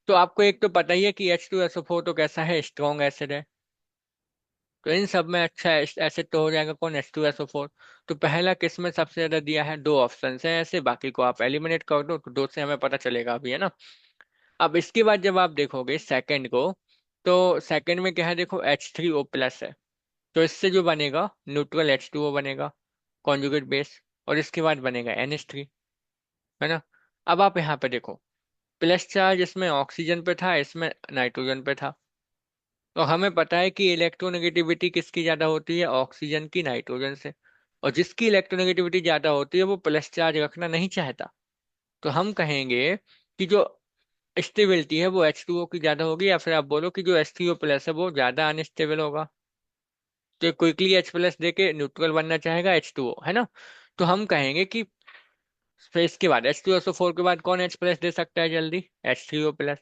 तो आपको एक तो पता ही है कि H2SO4 तो कैसा है, स्ट्रॉन्ग एसिड है। तो इन सब में अच्छा एसिड तो हो जाएगा कौन, H2SO4। तो पहला किस में सबसे ज्यादा दिया है, दो ऑप्शन है ऐसे, बाकी को आप एलिमिनेट कर दो तो दो से हमें पता चलेगा अभी, है ना। अब इसके बाद जब आप देखोगे सेकंड को, तो सेकंड में क्या है, देखो H3O+ है। तो इससे जो बनेगा न्यूट्रल H2O बनेगा, कॉन्जुगेट बेस। और इसके बाद बनेगा NH3, है ना। अब आप यहाँ पे देखो, प्लस चार्ज इसमें ऑक्सीजन पे था, इसमें नाइट्रोजन पे था। तो हमें पता है कि इलेक्ट्रोनेगेटिविटी किसकी ज्यादा होती है, ऑक्सीजन की नाइट्रोजन से। और जिसकी इलेक्ट्रोनेगेटिविटी ज्यादा होती है वो प्लस चार्ज रखना नहीं चाहता। तो हम कहेंगे कि जो स्टेबिलिटी है वो H2O की ज्यादा होगी, या फिर आप बोलो कि जो H3O+ है वो ज्यादा अनस्टेबल होगा। तो क्विकली H+ देके न्यूट्रल बनना चाहेगा H2O, है ना। तो हम कहेंगे कि फिर इसके बाद H2SO4 के बाद कौन H+ दे सकता है जल्दी, H3O+,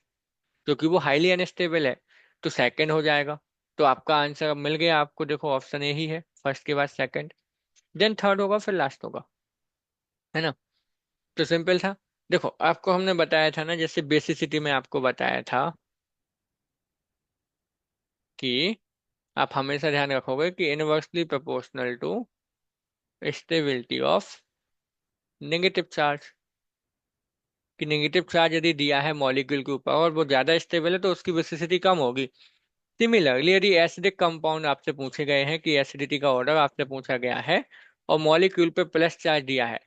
क्योंकि वो हाईली अनस्टेबल है। तो सेकंड हो जाएगा। तो आपका आंसर अब मिल गया आपको, देखो ऑप्शन यही है, फर्स्ट के बाद सेकंड, देन थर्ड होगा, फिर लास्ट होगा, है ना। तो सिंपल था। देखो आपको हमने बताया था ना, जैसे बेसिसिटी में आपको बताया था कि आप हमेशा ध्यान रखोगे कि inversely proportional to stability of negative charge. कि नेगेटिव चार्ज यदि दिया है मॉलिक्यूल के ऊपर और वो ज्यादा स्टेबल है तो उसकी बेसिसिटी कम होगी। सिमिलरली यदि एसिडिक कंपाउंड आपसे पूछे गए हैं, कि एसिडिटी का ऑर्डर आपसे पूछा गया है, और मॉलिक्यूल पे प्लस चार्ज दिया है,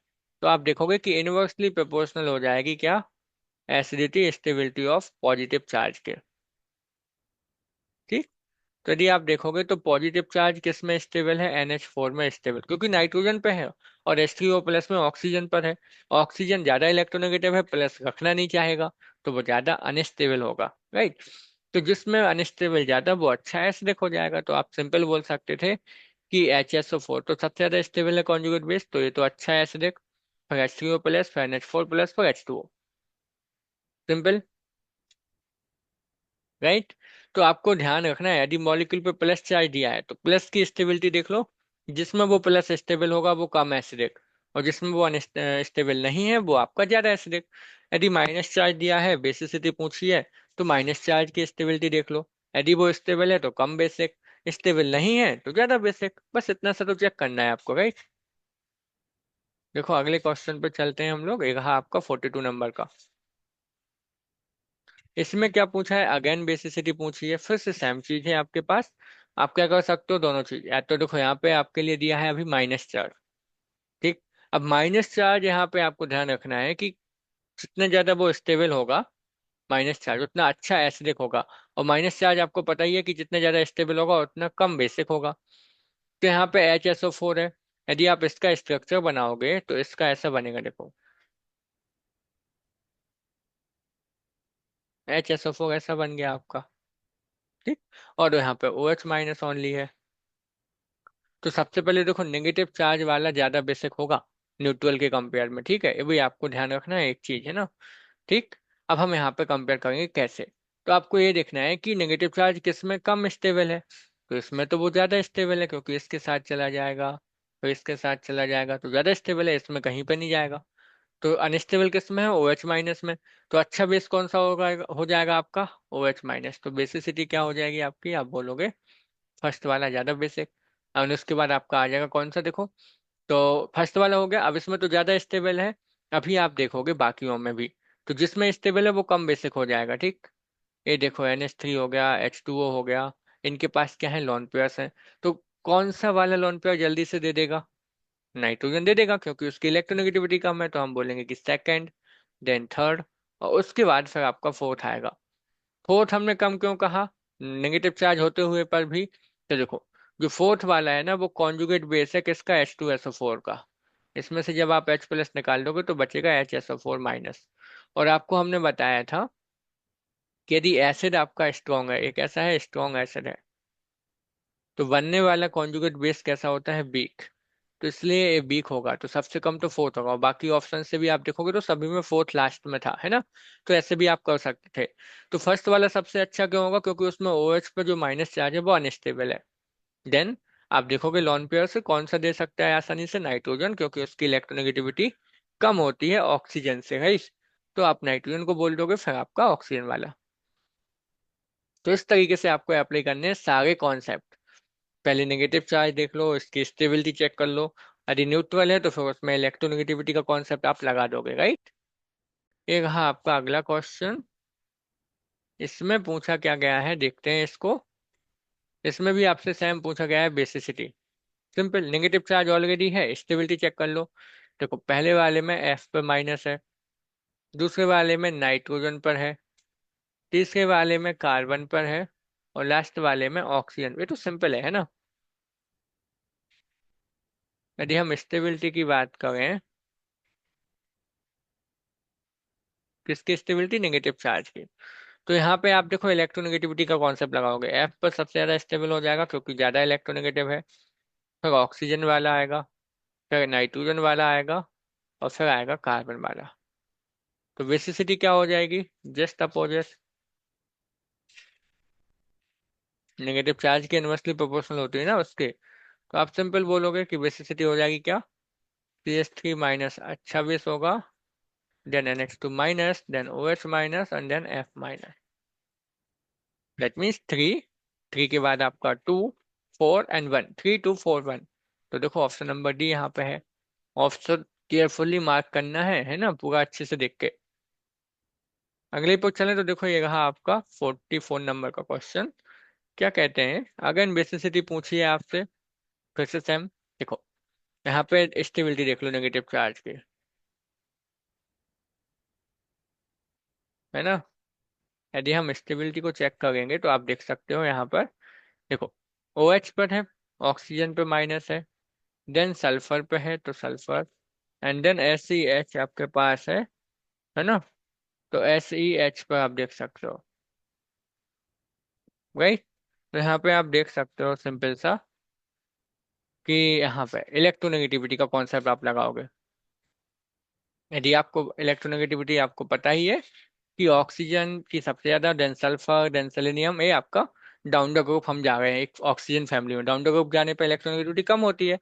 तो आप देखोगे कि इनवर्सली प्रोपोर्शनल हो जाएगी क्या, acidity stability of positive charge के। ठीक। तो यदि आप देखोगे तो पॉजिटिव चार्ज किस में स्टेबल है, NH4 में स्टेबल, क्योंकि नाइट्रोजन पे है। और H3O+ में ऑक्सीजन पर है। ऑक्सीजन ज्यादा इलेक्ट्रोनेगेटिव है, प्लस रखना नहीं चाहेगा, तो वो ज्यादा अनस्टेबल होगा, राइट। तो जिसमें अनस्टेबल ज्यादा वो अच्छा एसिडिक हो जाएगा। तो आप सिंपल बोल सकते थे कि HSO4 तो सबसे ज्यादा स्टेबल है कॉन्जुगेट बेस, तो ये तो अच्छा है एसिडिक। फिर H3O+, फिर NH4+, फिर H2O। Simple, right. तो आपको ध्यान रखना है, यदि मॉलिक्यूल पे प्लस चार्ज दिया है तो प्लस की स्टेबिलिटी देख लो। जिसमें वो प्लस स्टेबल होगा वो कम एसिडिक, और जिसमें वो अनस्टेबल नहीं है वो आपका ज्यादा एसिडिक। यदि माइनस चार्ज दिया है, बेसिसिटी पूछी है, तो माइनस चार्ज की स्टेबिलिटी देख लो। यदि वो स्टेबल है तो कम बेसिक, स्टेबल नहीं है तो ज्यादा बेसिक। बस इतना सा तो चेक करना है आपको, राइट। देखो अगले क्वेश्चन पे चलते हैं हम लोग। एक रहा आपका 42 नंबर का। इसमें क्या पूछा है, अगेन बेसिसिटी पूछी है, फिर से सेम चीज है आपके पास। आप क्या कर सकते हो, दोनों चीज, या तो देखो यहाँ पे आपके लिए दिया है अभी माइनस चार्ज। ठीक। अब माइनस चार्ज यहाँ पे आपको ध्यान रखना है कि जितना ज्यादा वो स्टेबल होगा माइनस चार्ज, उतना अच्छा एसिडिक होगा। और माइनस चार्ज आपको पता ही है कि जितना ज्यादा स्टेबल होगा उतना कम बेसिक होगा। तो यहाँ पे HSO4 है। यदि आप इसका स्ट्रक्चर बनाओगे तो इसका ऐसा बनेगा, देखो HSO4 ऐसा बन गया आपका। ठीक। और यहाँ पे OH- ओनली है। तो सबसे पहले देखो नेगेटिव चार्ज वाला ज्यादा बेसिक होगा न्यूट्रल के कंपेयर में, ठीक है, ये भी आपको ध्यान रखना है, एक चीज है ना। ठीक। अब हम यहाँ पे कंपेयर करेंगे कैसे। तो आपको ये देखना है कि नेगेटिव चार्ज किस में कम स्टेबल है। तो इसमें तो वो ज्यादा स्टेबल है, क्योंकि इसके साथ चला जाएगा, तो इसके साथ चला जाएगा, तो ज्यादा स्टेबल है, इसमें कहीं पे नहीं जाएगा। तो अनस्टेबल किस में है, OH- में। तो अच्छा बेस कौन सा होगा, हो जाएगा आपका OH-। तो बेसिसिटी क्या हो जाएगी आपकी, आप बोलोगे फर्स्ट वाला ज्यादा बेसिक। और उसके बाद आपका आ जाएगा कौन सा, देखो। तो फर्स्ट वाला हो गया। अब इसमें तो ज्यादा स्टेबल है। अभी आप देखोगे बाकियों में भी, तो जिसमें स्टेबल है वो कम बेसिक हो जाएगा, ठीक। ये देखो NH3 हो गया, H2O हो गया। इनके पास क्या है, लोन पेयर्स हैं। तो कौन सा वाला लोन पेयर जल्दी से दे देगा, नाइट्रोजन दे देगा, क्योंकि उसकी इलेक्ट्रोनेगेटिविटी कम है, तो हम बोलेंगे कि सेकंड, देन थर्ड, और उसके बाद फिर आपका फोर्थ आएगा। फोर्थ हमने कम क्यों कहा, नेगेटिव चार्ज होते हुए पर भी। तो देखो जो फोर्थ वाला है ना, वो कॉन्जुगेट बेस है किसका, H2SO4 का। इसमें से जब आप H+ निकाल दोगे तो बचेगा HSO4-। और आपको हमने बताया था कि यदि एसिड आपका स्ट्रॉन्ग है, एक ऐसा है स्ट्रॉन्ग एसिड है, तो बनने वाला कॉन्जुगेट बेस कैसा होता है, वीक। तो इसलिए ये वीक होगा, तो सबसे कम तो फोर्थ होगा, और बाकी ऑप्शन से भी आप देखोगे तो सभी में फोर्थ लास्ट में था, है ना। तो ऐसे भी आप कर सकते थे। तो फर्स्ट वाला सबसे अच्छा क्यों होगा, क्योंकि उसमें OH पर जो माइनस चार्ज है वो अनस्टेबल है। देन आप देखोगे लॉन पेयर से कौन सा दे सकता है आसानी से, नाइट्रोजन, क्योंकि उसकी इलेक्ट्रोनेगेटिविटी कम होती है ऑक्सीजन से, है। तो आप नाइट्रोजन को बोल दोगे, फिर आपका ऑक्सीजन वाला। तो इस तरीके से आपको अप्लाई करने हैं सारे कॉन्सेप्ट। पहले नेगेटिव चार्ज देख लो, इसकी स्टेबिलिटी चेक कर लो। यदि न्यूट्रल है तो फिर उसमें इलेक्ट्रोनेगेटिविटी का कॉन्सेप्ट आप लगा दोगे, राइट। ये रहा आपका अगला क्वेश्चन। इसमें पूछा क्या गया है, देखते हैं इसको। इसमें भी आपसे सेम पूछा गया है, basicity. Simple, negative charge already है, स्टेबिलिटी चेक कर लो। देखो पहले वाले में F पर माइनस है, दूसरे वाले में नाइट्रोजन पर है, तीसरे वाले में कार्बन पर है, और लास्ट वाले में ऑक्सीजन। ये तो सिंपल है ना। यदि हम स्टेबिलिटी की बात करें, किसकी स्टेबिलिटी, नेगेटिव चार्ज की। तो यहाँ पे आप देखो इलेक्ट्रोनेगेटिविटी का कॉन्सेप्ट लगाओगे, F पर सबसे ज्यादा स्टेबल हो जाएगा क्योंकि ज्यादा इलेक्ट्रोनेगेटिव है। फिर ऑक्सीजन वाला आएगा, फिर नाइट्रोजन वाला आएगा, और फिर आएगा कार्बन वाला। तो बेसिसिटी क्या हो जाएगी, जस्ट अपोजिट। नेगेटिव चार्ज के इनवर्सली प्रोपोर्शनल होती है ना उसके। तो आप सिंपल बोलोगे कि बेसिसिटी हो जाएगी क्या, CH3 माइनस, अच्छा बेस होगा, then NH2 minus, then OH minus, and then F minus. That means three, three के बाद आपका टू, फोर एंड वन, 3 2 4 1। तो देखो ऑप्शन नंबर डी यहाँ पे है। ऑप्शन केयरफुली मार्क करना है ना, पूरा अच्छे से देख के। अगले पर चलें तो देखो ये रहा आपका 44 नंबर का क्वेश्चन। क्या कहते हैं, अगर बेसिसिटी पूछिए आपसे, फिर से सेम। देखो यहाँ पे स्टेबिलिटी देख लो नेगेटिव चार्ज की, है ना। यदि हम स्टेबिलिटी को चेक करेंगे तो आप देख सकते हो यहाँ पर। देखो OH पर है, ऑक्सीजन पे माइनस है, देन सल्फर पे है तो सल्फर, एंड देन SEH आपके पास है ना। तो SEH पर आप देख सकते हो, राइट। तो यहाँ पे आप देख सकते हो सिंपल सा, कि यहाँ पे इलेक्ट्रोनेगेटिविटी का कॉन्सेप्ट आप लगाओगे। यदि आपको इलेक्ट्रोनेगेटिविटी आपको पता ही है कि ऑक्सीजन की सबसे ज्यादा, देन सल्फर, देन सेलेनियम, ये आपका डाउन द ग्रुप हम जा रहे हैं एक ऑक्सीजन फैमिली में। डाउन द ग्रुप जाने पर इलेक्ट्रोनेगेटिविटी कम होती है,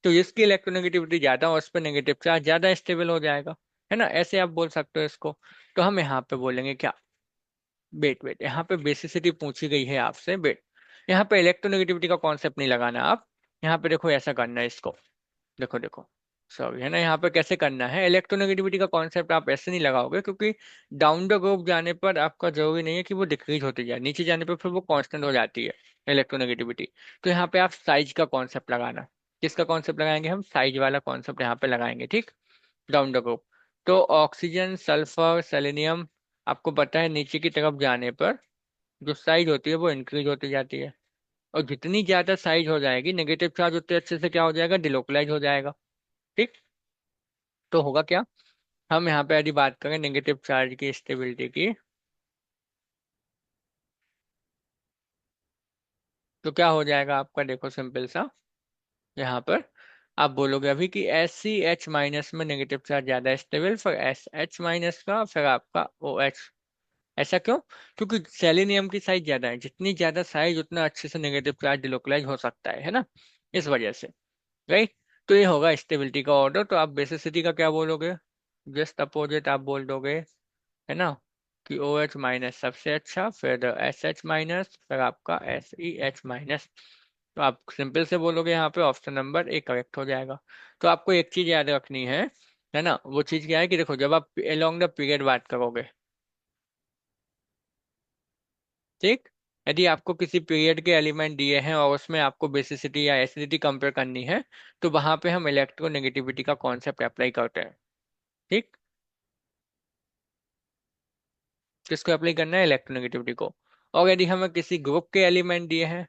तो जिसकी इलेक्ट्रोनेगेटिविटी ज्यादा हो उस पर नेगेटिव चार्ज ज्यादा स्टेबल हो जाएगा, है ना। ऐसे आप बोल सकते हो इसको। तो हम यहाँ पे बोलेंगे क्या, वेट वेट, यहाँ पे बेसिसिटी पूछी गई है आपसे, वेट। यहाँ पे इलेक्ट्रोनेगेटिविटी का कॉन्सेप्ट नहीं लगाना आप। यहाँ पे देखो ऐसा करना है इसको, देखो देखो, सॉरी, है ना। यहाँ पे कैसे करना है, इलेक्ट्रोनेगेटिविटी का कॉन्सेप्ट आप ऐसे नहीं लगाओगे, क्योंकि डाउन द ग्रुप जाने पर आपका जरूरी नहीं है कि वो डिक्रीज होती जाए, नीचे जाने पर फिर वो कांस्टेंट हो जाती है इलेक्ट्रोनेगेटिविटी। तो यहाँ पे आप साइज का कॉन्सेप्ट लगाना। किसका कॉन्सेप्ट लगाएंगे हम, साइज वाला कॉन्सेप्ट यहाँ पे लगाएंगे, ठीक। Down the group. तो ऑक्सीजन, सल्फर, सेलेनियम, आपको पता है नीचे की तरफ जाने पर जो साइज होती है वो इंक्रीज होती जाती है। और जितनी ज्यादा साइज हो जाएगी नेगेटिव चार्ज, उतने अच्छे से क्या हो जाएगा, डिलोकलाइज हो जाएगा, ठीक। तो होगा क्या, हम यहाँ पे यदि बात करें नेगेटिव चार्ज की स्टेबिलिटी की, तो क्या हो जाएगा आपका, देखो सिंपल सा। यहाँ पर आप बोलोगे अभी कि SCH माइनस में नेगेटिव चार्ज ज्यादा स्टेबल, फिर SH माइनस का, फिर आपका OH। ऐसा क्यों, क्योंकि सेलेनियम की साइज ज्यादा है, जितनी ज्यादा साइज उतना अच्छे से नेगेटिव चार्ज डिलोकलाइज हो सकता है ना, इस वजह से, राइट। तो ये होगा स्टेबिलिटी का ऑर्डर। तो आप बेसिसिटी का क्या बोलोगे, जस्ट अपोजिट आप बोल दोगे, है ना, कि OH माइनस सबसे अच्छा, फिर SH माइनस, फिर आपका SEH माइनस। तो आप सिंपल से बोलोगे यहाँ पे ऑप्शन नंबर ए करेक्ट हो जाएगा। तो आपको एक चीज याद रखनी है ना, वो चीज क्या है कि देखो जब आप अलोंग द पीरियड बात करोगे, ठीक। यदि आपको किसी पीरियड के एलिमेंट दिए हैं और उसमें आपको बेसिसिटी या एसिडिटी कंपेयर करनी है, तो वहां पे हम इलेक्ट्रोनेगेटिविटी का कॉन्सेप्ट अप्लाई करते हैं, ठीक। किसको अप्लाई करना है, इलेक्ट्रोनेगेटिविटी को। और यदि हमें किसी ग्रुप के एलिमेंट दिए हैं,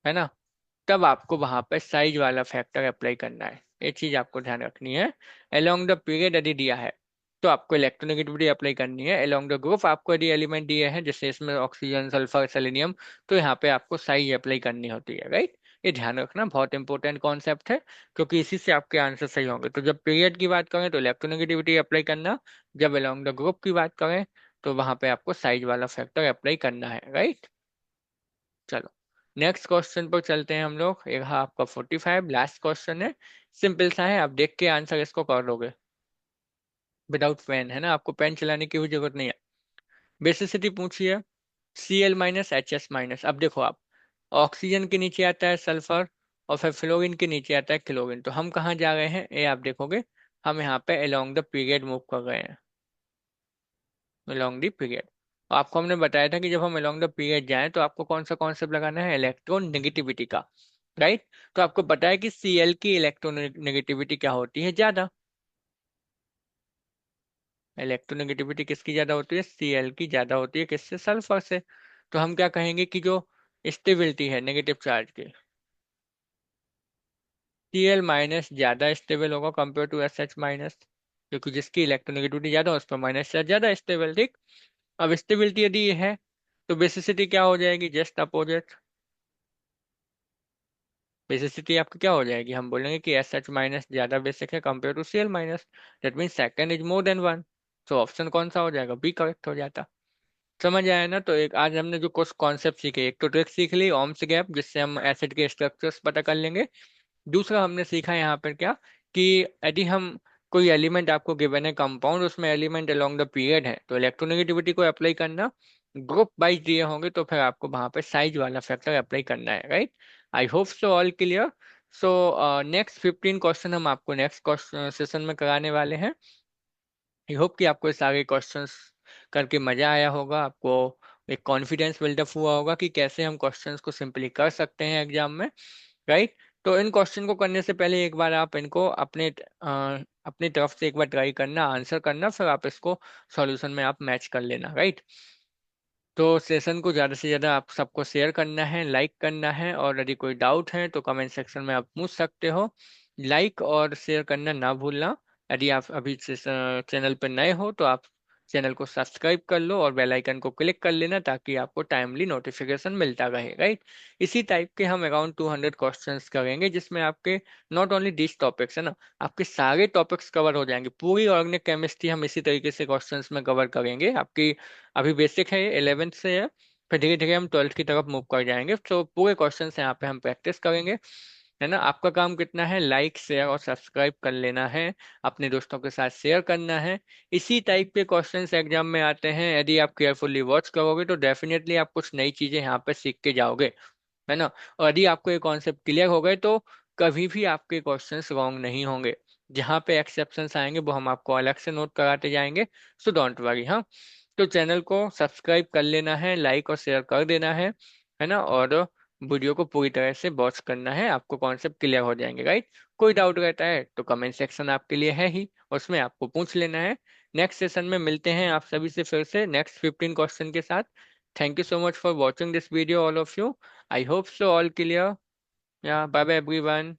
है ना, तब आपको वहां पर साइज वाला फैक्टर अप्लाई करना है। ये चीज आपको ध्यान रखनी है। अलोंग द पीरियड यदि दिया है तो आपको इलेक्ट्रोनेगेटिविटी अप्लाई करनी है। अलोंग द ग्रुप आपको यदि एलिमेंट दिए हैं जैसे इसमें ऑक्सीजन, सल्फर, सेलेनियम, तो यहाँ पे आपको साइज अप्लाई करनी होती है, राइट। ये ध्यान रखना, बहुत इंपॉर्टेंट कॉन्सेप्ट है, क्योंकि इसी से आपके आंसर सही होंगे। तो जब पीरियड की बात करें तो इलेक्ट्रोनेगेटिविटी अप्लाई करना, जब अलोंग द ग्रुप की बात करें तो वहां पे आपको साइज वाला फैक्टर अप्लाई करना है, राइट। चलो नेक्स्ट क्वेश्चन पर चलते हैं हम लोग। एक आपका 45 लास्ट क्वेश्चन है, सिंपल सा है, आप देख के आंसर इसको कर लोगे विदाउट पेन, है ना, आपको पेन चलाने की भी जरूरत नहीं है। बेसिसिटी पूछी है, Cl-HS-। अब देखो आप, ऑक्सीजन के नीचे आता है सल्फर, और फिर फ्लोरीन के नीचे आता है क्लोरीन, तो हम कहाँ जा रहे हैं ये आप देखोगे, हम यहाँ पे अलोंग द पीरियड मूव कर रहे हैं, अलोंग द पीरियड। आपको हमने बताया था कि जब हम अलोंग द पीरियड जाएं तो आपको कौन सा कॉन्सेप्ट लगाना है, इलेक्ट्रॉन नेगेटिविटी का, राइट। तो आपको पता है कि Cl की इलेक्ट्रॉन नेगेटिविटी क्या होती है, ज्यादा। इलेक्ट्रोनेगेटिविटी किसकी ज्यादा होती है, Cl की ज्यादा होती है, किससे, सल्फर से। तो हम क्या कहेंगे कि जो स्टेबिलिटी है नेगेटिव चार्ज की, Cl- ज्यादा स्टेबल होगा कंपेयर टू SH-, क्योंकि जिसकी इलेक्ट्रोनेगेटिविटी ज्यादा हो उस पर माइनस चार्ज ज्यादा स्टेबल, ठीक। अब स्टेबिलिटी यदि ये है तो बेसिसिटी क्या हो जाएगी, जस्ट अपोजिट। बेसिसिटी आपकी क्या हो जाएगी, हम बोलेंगे कि SH- ज्यादा बेसिक है compare to Cl-। That mean second is more than one. तो ऑप्शन कौन सा हो जाएगा, बी करेक्ट हो जाता। समझ आया ना। तो एक आज हमने जो कुछ कॉन्सेप्ट सीखे, एक तो ट्रिक सीख ली ओम्स गैप, जिससे हम एसिड के स्ट्रक्चर्स पता कर लेंगे। दूसरा हमने सीखा यहाँ पर क्या, कि यदि हम कोई एलिमेंट आपको गिवन है कंपाउंड, उसमें एलिमेंट अलोंग द पीरियड है, तो इलेक्ट्रोनेगेटिविटी को अप्लाई करना, ग्रुप वाइज दिए होंगे तो फिर आपको वहां पे साइज वाला फैक्टर अप्लाई करना है, right. I hope so all clear. So next 15 question हम आपको नेक्स्ट सेशन में कराने वाले हैं। आई होप कि आपको ये सारे क्वेश्चंस करके मजा आया होगा, आपको एक कॉन्फिडेंस बिल्डअप हुआ होगा कि कैसे हम क्वेश्चंस को सिंपली कर सकते हैं एग्जाम में, राइट। तो इन क्वेश्चन को करने से पहले एक बार आप इनको अपनी तरफ से एक बार ट्राई करना, आंसर करना, फिर आप इसको सॉल्यूशन में आप मैच कर लेना, राइट। तो सेशन को ज़्यादा से ज़्यादा आप सबको शेयर करना है, लाइक करना है, और यदि कोई डाउट है तो कमेंट सेक्शन में आप पूछ सकते हो। लाइक और शेयर करना ना भूलना। यदि आप अभी चैनल पर नए हो तो आप चैनल को सब्सक्राइब कर लो और बेल आइकन को क्लिक कर लेना, ताकि आपको टाइमली नोटिफिकेशन मिलता रहे, राइट। इसी टाइप के हम अराउंड 200 क्वेश्चंस करेंगे, जिसमें आपके नॉट ओनली दिस टॉपिक्स, है ना, आपके सारे टॉपिक्स कवर हो जाएंगे। पूरी ऑर्गेनिक केमिस्ट्री हम इसी तरीके से क्वेश्चंस में कवर करेंगे। आपकी अभी बेसिक है, 11th से है, फिर धीरे धीरे हम 12th की तरफ मूव कर जाएंगे। तो पूरे क्वेश्चन यहाँ पे हम प्रैक्टिस करेंगे, है ना। आपका काम कितना है, लाइक शेयर और सब्सक्राइब कर लेना है, अपने दोस्तों के साथ शेयर करना है। इसी टाइप के क्वेश्चंस एग्जाम में आते हैं, यदि आप केयरफुली वॉच करोगे तो डेफिनेटली आप कुछ नई चीजें यहाँ पे सीख के जाओगे, है ना। और यदि आपको ये कॉन्सेप्ट क्लियर हो गए तो कभी भी आपके क्वेश्चंस रॉन्ग नहीं होंगे। जहाँ पे एक्सेप्शंस आएंगे वो हम आपको अलग से नोट कराते जाएंगे, सो डोंट वरी, हाँ। तो चैनल को सब्सक्राइब कर लेना है, लाइक और शेयर कर देना है ना, और वीडियो को पूरी तरह से वॉच करना है, आपको कॉन्सेप्ट क्लियर हो जाएंगे, राइट। कोई डाउट रहता है तो कमेंट सेक्शन आपके लिए है ही, उसमें आपको पूछ लेना है। नेक्स्ट सेशन में मिलते हैं आप सभी से फिर से नेक्स्ट 15 क्वेश्चन के साथ। Thank you so much for watching this video all of you. I hope so all clear. या बाय बाय एवरीवन।